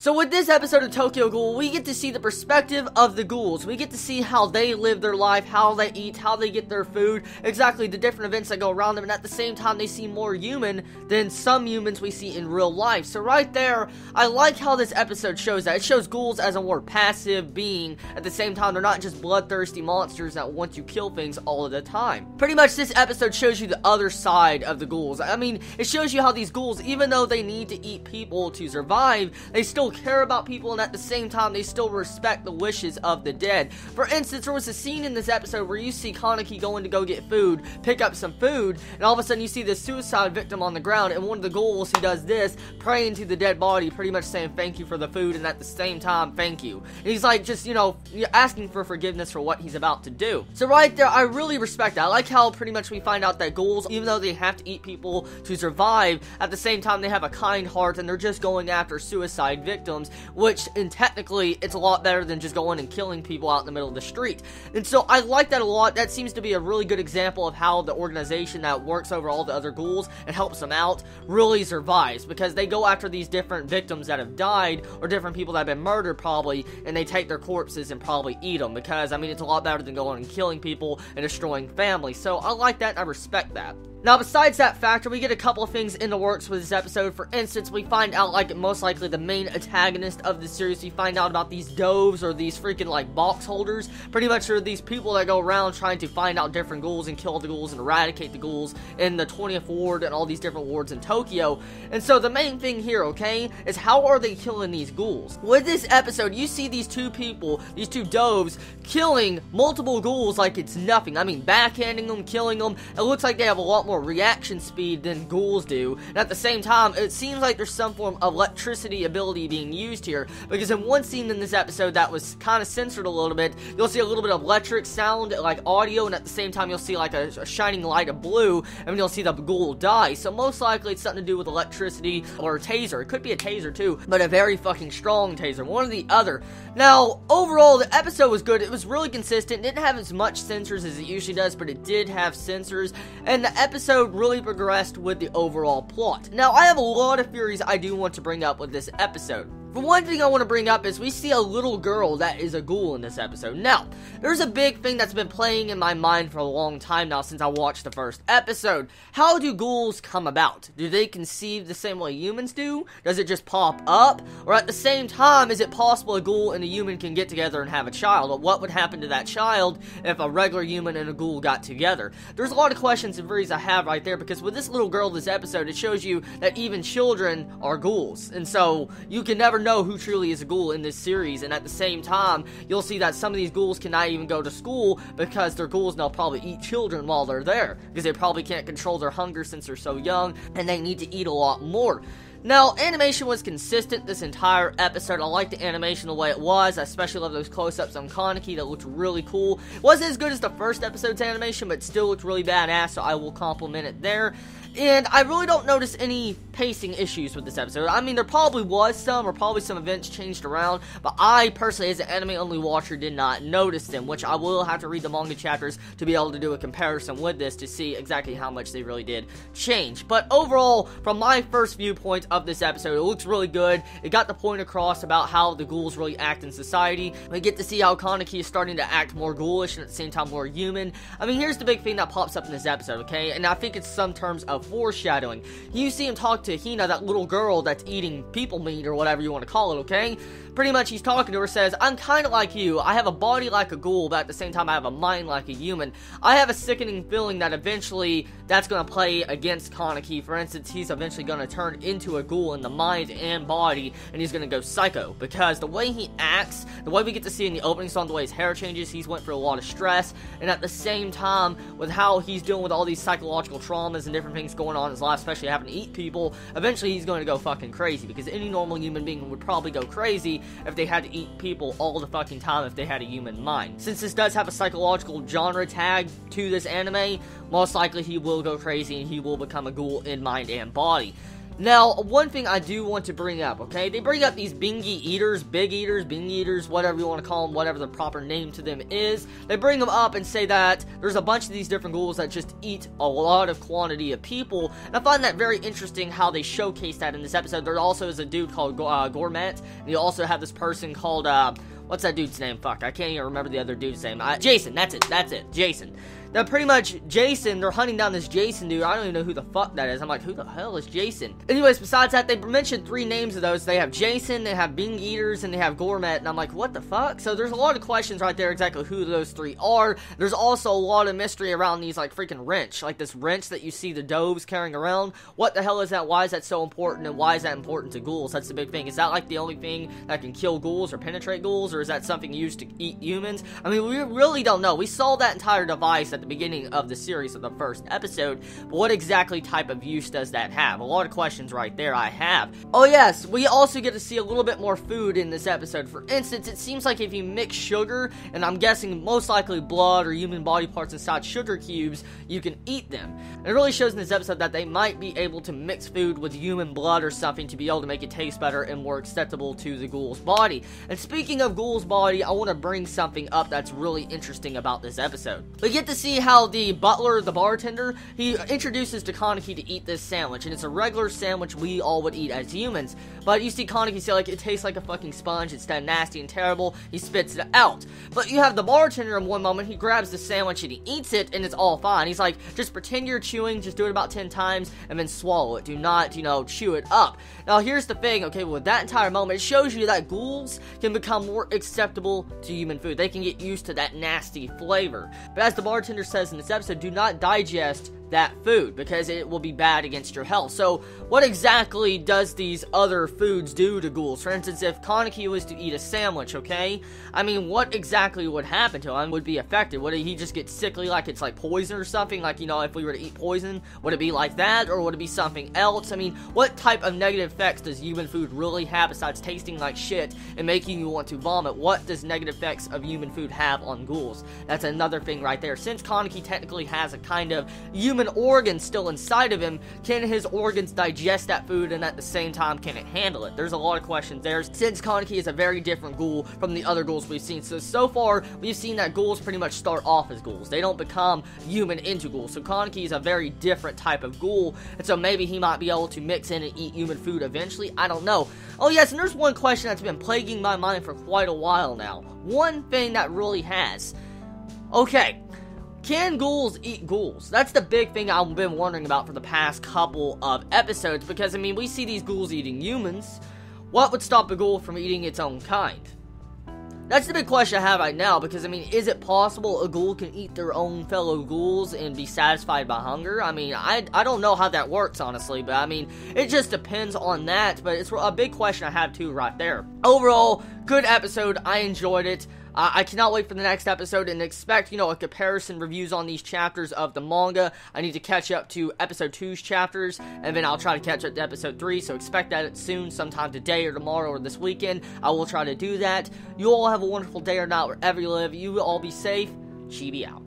So with this episode of Tokyo Ghoul, we get to see the perspective of the ghouls. We get to see how they live their life, how they eat, how they get their food, exactly the different events that go around them, and at the same time they seem more human than some humans we see in real life. So right there, I like how this episode shows that. It shows ghouls as a more passive being. At the same time, they're not just bloodthirsty monsters that want to kill things all of the time. Pretty much this episode shows you the other side of the ghouls. I mean, it shows you how these ghouls, even though they need to eat people to survive, they still care about people, and at the same time they still respect the wishes of the dead. For instance, there was a scene in this episode where you see Kaneki going to go get food, pick up some food, and all of a sudden you see this suicide victim on the ground, and one of the ghouls, he does this, praying to the dead body, pretty much saying thank you for the food, and at the same time, thank you. And he's like, just, you know, asking for forgiveness for what he's about to do. So right there, I really respect that. I like how pretty much we find out that ghouls, even though they have to eat people to survive, at the same time they have a kind heart, and they're just going after suicide victims, which, and technically, it's a lot better than just going and killing people out in the middle of the street. And so, I like that a lot. That seems to be a really good example of how the organization that works over all the other ghouls and helps them out really survives, because they go after these different victims that have died, or different people that have been murdered probably, and they take their corpses and probably eat them, because, I mean, it's a lot better than going and killing people and destroying families. So, I like that and I respect that. Now, besides that factor, we get a couple of things in the works with this episode. For instance, we find out, like, most likely the main antagonist of the series. We find out about these doves, or these freaking, like, box holders. Pretty much are these people that go around trying to find out different ghouls and kill the ghouls and eradicate the ghouls in the 20th ward and all these different wards in Tokyo. And so the main thing here, okay, is how are they killing these ghouls? With this episode, you see these two people, these two doves, killing multiple ghouls like it's nothing. I mean, backhanding them, killing them. It looks like they have a lot more reaction speed than ghouls do, and at the same time it seems like there's some form of electricity ability being used here, because in one scene in this episode that was kind of censored a little bit, you'll see a little bit of electric sound, like audio, and at the same time you'll see like a shining light of blue, and you'll see the ghoul die. So most likely it's something to do with electricity or a taser. It could be a taser too, but a very fucking strong taser, one or the other. Now overall the episode was good. It was really consistent. It didn't have as much censors as it usually does, but it did have censors, and the episode really progressed with the overall plot. Now, I have a lot of theories I do want to bring up with this episode. For one thing I want to bring up is we see a little girl that is a ghoul in this episode. Now, there's a big thing that's been playing in my mind for a long time now since I watched the first episode. How do ghouls come about? Do they conceive the same way humans do? Does it just pop up? Or at the same time, is it possible a ghoul and a human can get together and have a child? Or what would happen to that child if a regular human and a ghoul got together? There's a lot of questions and theories I have right there, because with this little girl this episode, it shows you that even children are ghouls. And so, you can never know who truly is a ghoul in this series, and at the same time you'll see that some of these ghouls cannot even go to school because they're ghouls and they'll probably eat children while they're there, because they probably can't control their hunger since they're so young, and they need to eat a lot more. Now, animation was consistent this entire episode. I like the animation the way it was. I especially love those close-ups on Kaneki that looked really cool. It wasn't as good as the first episode's animation, but still looked really badass, so I will compliment it there. And I really don't notice any pacing issues with this episode. I mean, there probably was some, or probably some events changed around, but I personally, as an anime-only watcher, did not notice them, which I will have to read the manga chapters to be able to do a comparison with this to see exactly how much they really did change. But overall, from my first viewpoint of this episode, it looks really good. It got the point across about how the ghouls really act in society. We get to see how Kaneki is starting to act more ghoulish and at the same time more human. I mean, here's the big thing that pops up in this episode, okay? And I think it's some terms of foreshadowing. You see him talk to Hina, that little girl that's eating people meat or whatever you want to call it, okay? Pretty much he's talking to her, says, I'm kind of like you. I have a body like a ghoul, but at the same time I have a mind like a human. I have a sickening feeling that eventually that's going to play against Kaneki. For instance, he's eventually going to turn into a ghoul in the mind and body, and he's going to go psycho, because the way he acts, the way we get to see in the opening song, the way his hair changes, he's went through a lot of stress, and at the same time, with how he's dealing with all these psychological traumas and different things going on in his life, especially having to eat people, eventually he's going to go fucking crazy, because any normal human being would probably go crazy if they had to eat people all the fucking time if they had a human mind. Since this does have a psychological genre tag to this anime, most likely he will go crazy and he will become a ghoul in mind and body. Now, one thing I do want to bring up, okay? They bring up these big eaters, whatever you want to call them, whatever the proper name to them is. They bring them up and say that there's a bunch of these different ghouls that just eat a lot of quantity of people. And I find that very interesting how they showcase that in this episode. There also is a dude called Gourmet, and you also have this person called, what's that dude's name? Fuck, I can't even remember the other dude's name. Jason, that's it, Jason. Now, pretty much, Jason, they're hunting down this Jason dude. I don't even know who the fuck that is. I'm like, who the hell is Jason? Anyways, besides that, they mentioned 3 names of those. They have Jason, they have Bing Eaters, and they have Gourmet. And I'm like, what the fuck? So there's a lot of questions right there exactly who those 3 are. There's also a lot of mystery around these, like, freaking wrench. Like this wrench that you see the doves carrying around. What the hell is that? Why is that so important? And why is that important to ghouls? That's the big thing. Is that, like, the only thing that can kill ghouls or penetrate ghouls? Or is that something used to eat humans? I mean, we really don't know. We saw that entire device at the beginning of the series of the first episode, but what exactly type of use does that have? A lot of questions right there I have. Oh yes, we also get to see a little bit more food in this episode. For instance, it seems like if you mix sugar, and I'm guessing most likely blood or human body parts inside sugar cubes, you can eat them. And it really shows in this episode that they might be able to mix food with human blood or something to be able to make it taste better and more acceptable to the ghoul's body. And speaking of ghoul's body, I want to bring something up that's really interesting about this episode. We get to see how the butler, the bartender, he introduces to Kaneki to eat this sandwich, and it's a regular sandwich we all would eat as humans, but you see Kaneki say, like, it tastes like a fucking sponge, it's that nasty and terrible, he spits it out. But you have the bartender in one moment, he grabs the sandwich and he eats it, and it's all fine. He's like, just pretend you're chewing, just do it about 10 times, and then swallow it. Do not, chew it up. Now, here's the thing, okay, with that entire moment, it shows you that ghouls can become more acceptable to human food. They can get used to that nasty flavor. But as the bartender says in this episode, do not digest that food because it will be bad against your health. So what exactly does these other foods do to ghouls? For instance, if Kaneki was to eat a sandwich, okay, I mean, what exactly would happen to him? Would be affected? Would he just get sickly, like it's like poison or something? Like, if we were to eat poison, would it be like that, or would it be something else? I mean, what type of negative effects does human food really have besides tasting like shit and making you want to vomit? What does negative effects of human food have on ghouls? That's another thing right there. Since Kaneki technically has a kind of human organ still inside of him, can his organs digest that food, and at the same time, can it handle it? There's a lot of questions there, since Kaneki is a very different ghoul from the other ghouls we've seen. So far, we've seen that ghouls pretty much start off as ghouls. They don't become human into ghouls. So Kaneki is a very different type of ghoul, and so maybe he might be able to mix in and eat human food eventually. I don't know. Oh yes, and there's one question that's been plaguing my mind for quite a while now. One thing that really has. Okay. Can ghouls eat ghouls? That's the big thing I've been wondering about for the past couple of episodes, because, I mean, we see these ghouls eating humans. What would stop a ghoul from eating its own kind? That's the big question I have right now, because, I mean, is it possible a ghoul can eat their own fellow ghouls and be satisfied by hunger? I mean, I don't know how that works, honestly, but, I mean, it just depends on that, but it's a big question I have, too, right there. Overall, good episode. I enjoyed it. I cannot wait for the next episode, and expect, a comparison reviews on these chapters of the manga. I need to catch up to episode 2's chapters, and then I'll try to catch up to episode 3, so expect that soon, sometime today or tomorrow or this weekend. I will try to do that. You all have a wonderful day or night wherever you live. You all be safe. Chibi out.